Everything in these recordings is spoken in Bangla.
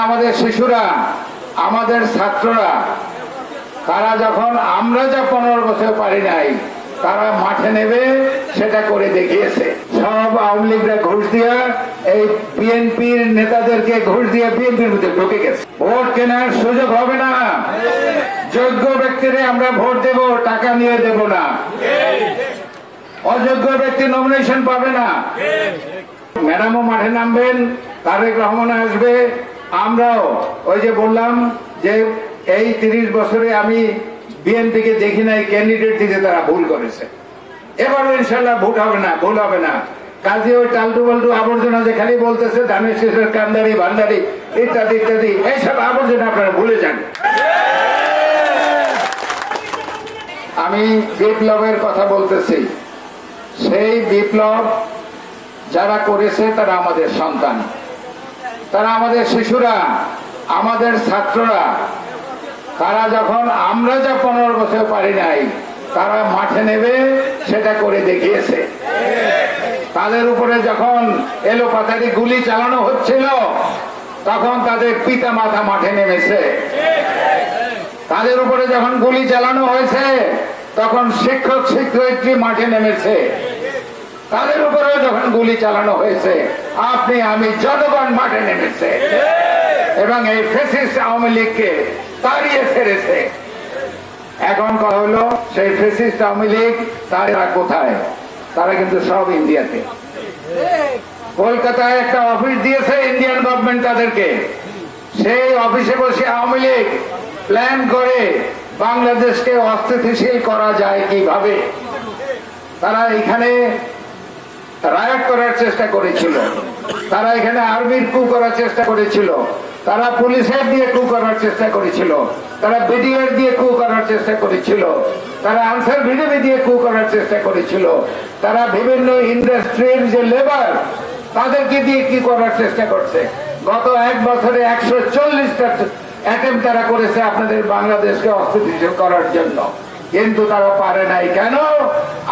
আমাদের শিশুরা, আমাদের ছাত্ররা, তারা যখন আমরা যা 15 বছর পারি নাই তারা মাঠে নেবে সেটা করে দেখিয়েছে। সব আওয়ামী লীগরা ঘুষ দিয়া এই বিএনপির নেতাদেরকে ঘুষ দিয়ে বিএনপির মধ্যে ঢুকে গেছে। ভোট কেনার সুযোগ হবে না। যোগ্য ব্যক্তিরে আমরা ভোট দেব, টাকা নিয়ে দেব না। অযোগ্য ব্যক্তি নমিনেশন পাবে না। ম্যাডামও মাঠে নামবেন, তারেক রহমান আসবে। আমরাও ওই যে বললাম যে এই 30 বছরে আমি বিএনপিকে দেখি নাই ক্যান্ডিডেট দিতে তারা ভুল করেছে। এবারও ইনশাল্লাহ ভোট হবে না, ভুল হবে না। কাজে ওই টালটু বাল্টু আবর্জনা যে খালি বলতেছে ধানের শীষের কান্দারি ভান্ডারি ইত্যাদি ইত্যাদি, এইসব আবর্জনা আপনারা ভুলে যান। আমি বিপ্লবের কথা বলতেছি। সেই বিপ্লব যারা করেছে তারা আমাদের সন্তান, তারা আমাদের শিশুরা, আমাদের ছাত্ররা। তারা যখন আমরা যা 15 বছর পারি নাই তারা মাঠে নেবে সেটা করে দেখিয়েছে। তাদের উপরে যখন এলোপাতাড়ি গুলি চালানো হচ্ছিল তখন তাদের পিতা মাতা মাঠে নেমেছে। তাদের উপরে যখন গুলি চালানো হয়েছে তখন শিক্ষক শিক্ষয়িত্রী মাঠে নেমেছে। তাদের উপরেও যখন গুলি চালানো হয়েছে আপনি আমি জনগণ মাঠে নেমেছে এবং এই ফ্যাসিস্ট আওয়ামী লীগকে তাড়িয়ে ছেড়েছে। এখন কথা হলো সেই ফ্যাসিস্ট আওয়ামী লীগ তারা কোথায়? তারা কিন্তু সব ইন্ডিয়াতে। কলকাতায় একটা অফিস দিয়েছে ইন্ডিয়ান গভর্নমেন্ট তাদেরকে। সেই অফিসে বসে আওয়ামী লীগ প্ল্যান করে বাংলাদেশকে অস্থিতিশীল করা যায় কিভাবে। তারা এখানে রায়ট করার চেষ্টা করেছিল, তারা এখানে আর্মির কু করার চেষ্টা করেছিল, তারা পুলিশের দিয়ে কু করার চেষ্টা করেছিল, তারা বিডিআর দিয়ে কু করার চেষ্টা করেছিল, তারা আনসার ভিডিপি দিয়ে কু করার চেষ্টা করেছিল, তারা বিভিন্ন ইন্ডাস্ট্রির যে লেবার তাদেরকে দিয়ে কি করার চেষ্টা করছে। গত 1 বছরে 140টা অ্যাটেম্প তারা করেছে আপনাদের বাংলাদেশকে অস্থিতিশীল করার জন্য, কিন্তু তারা পারে নাই। কেন?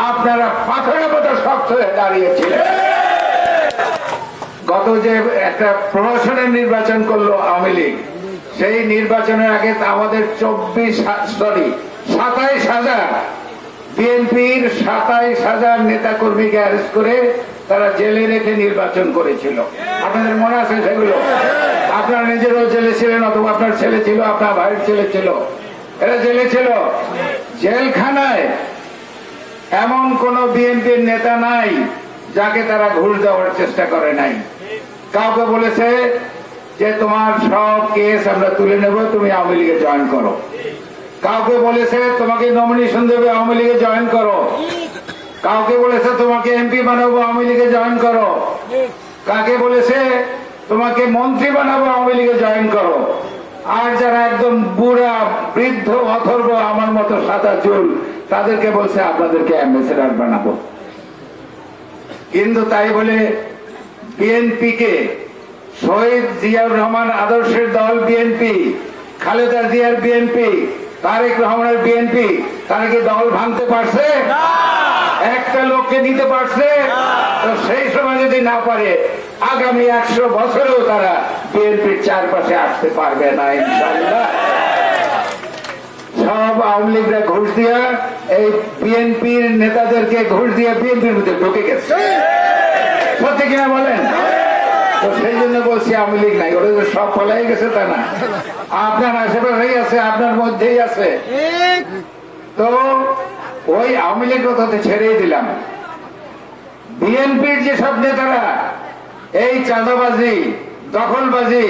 আপনারা পাথরের মতো শক্ত হয়ে দাঁড়িয়েছিলেন। গত যে একটা প্রহসনের নির্বাচন করলো আওয়ামী লীগ, সেই নির্বাচনের আগে আমাদের 27,000 বিএনপির 27,000 নেতা কর্মীকে অ্যারেস্ট করে তারা জেলে রেখে নির্বাচন করেছিল। আপনাদের মনে আছে সেগুলো? আপনারা নিজেরও জেলে ছিলেন, অথবা আপনার ছেলে ছিল, আপনার ভাইয়ের ছেলে ছিল, এরা জেলে ছিল। জেলখানায় এমন কোন বিএনপির নেতা নাই যাকে তারা ঘুষ দেওয়ার চেষ্টা করে নাই। কাউকে বলেছে যে তোমার সব কেস আমরা তুলে নেব, তুমি আওয়ামী লীগে জয়েন করো। কাউকে বলেছে তোমাকে নমিনেশন দেবে, আওয়ামী লীগে জয়েন করো। কাউকে বলেছে তোমাকে এমপি বানাবো, আওয়ামী লীগে জয়েন করো। কাকে বলেছে তোমাকে মন্ত্রী বানাবো, আওয়ামী লীগে জয়েন করো। আর যারা একদম বুড়া বৃদ্ধ অথর্ব আমার মতো সাদা চুল, তাদেরকে বলছে আপনাদেরকে অ্যাম্বাসেডর বানাবো। কিন্তু তাই বলে বিএনপি কে, শহীদ জিয়াউর রহমান আদর্শের দল বিএনপি, খালেদা জিয়ার বিএনপি, তারেক রহমানের বিএনপি, তারা কি দল ভাঙতে পারছে? একটা লোককে নিতে পারছে? তো সেই সময় যদি না পারে আগামী 100 বছরেও তারা বিএনপির চারপাশে আসতে পারবে না ইনশাআল্লাহ। সব আওয়ামী লীগরা ঘুষ দিয়া এই বিএনপির নেতাদেরকে ঘুষ দিয়ে বিএনপির মধ্যে ঢুকে গেছে। সত্যি কিনা বলেন? তো সেই জন্য বলছি আওয়ামী লীগ নাই, ওরা সব ফলাই গেছে তা না, আপনার আশেপাশেই আছে, আপনার মধ্যেই আছে। তো ওই আওয়ামী লীগ কথাতে ছেড়েই দিলাম। বিএনপির যেসব নেতারা এই চাঁদাবাজি, দখলবাজি,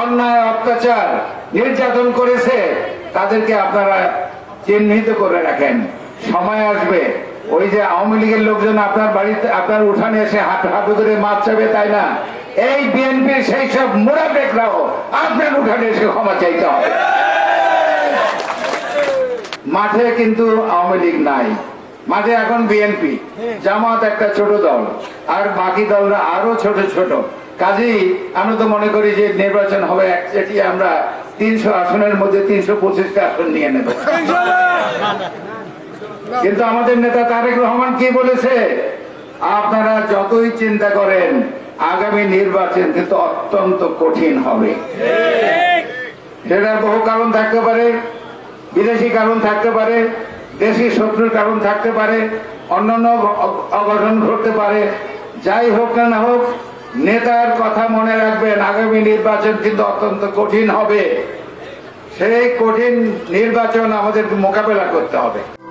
অন্যায় অত্যাচার, নির্যাতন করেছে তাদেরকে আপনারা চিহ্নিত করে রাখেন। সময় আসবে ওই যে আওয়ামী লীগের লোকজন আপনার বাড়িতে, আপনার উঠানে এসে হাঁটু ধরে মাপ চাবে, তাই না? এই বিএনপির সেই সব মুনাফিকরাও আপনার উঠানে এসে ক্ষমা চাইতে হবে। মাঠে কিন্তু আওয়ামী লীগ নাই, মাঠে এখন বিএনপি, জামাত একটা ছোট দল, আর বাকি দলরা আরো ছোট ছোট। কাজেই আমরা তো মনে করি যে নির্বাচন হবে একচেটিয়া, আমরা 300 আসনের মধ্যে 325টা আসন নিয়ে নেব। কিন্তু আমাদের নেতা তারেক রহমান কি বলেছে? আপনারা যতই চিন্তা করেন আগামী নির্বাচন কিন্তু অত্যন্ত কঠিন হবে। সেটার বহু কারণ থাকতে পারে, বিদেশি কারণ থাকতে পারে, দেশি শত্রুর কারণ থাকতে পারে, অন্যান্য অঘটন ঘটতে পারে। যাই হোক না হোক, নেতার কথা মনে রাখবেন, আগামী নির্বাচন কিন্তু অত্যন্ত কঠিন হবে। সেই কঠিন নির্বাচন আমাদের মোকাবেলা করতে হবে।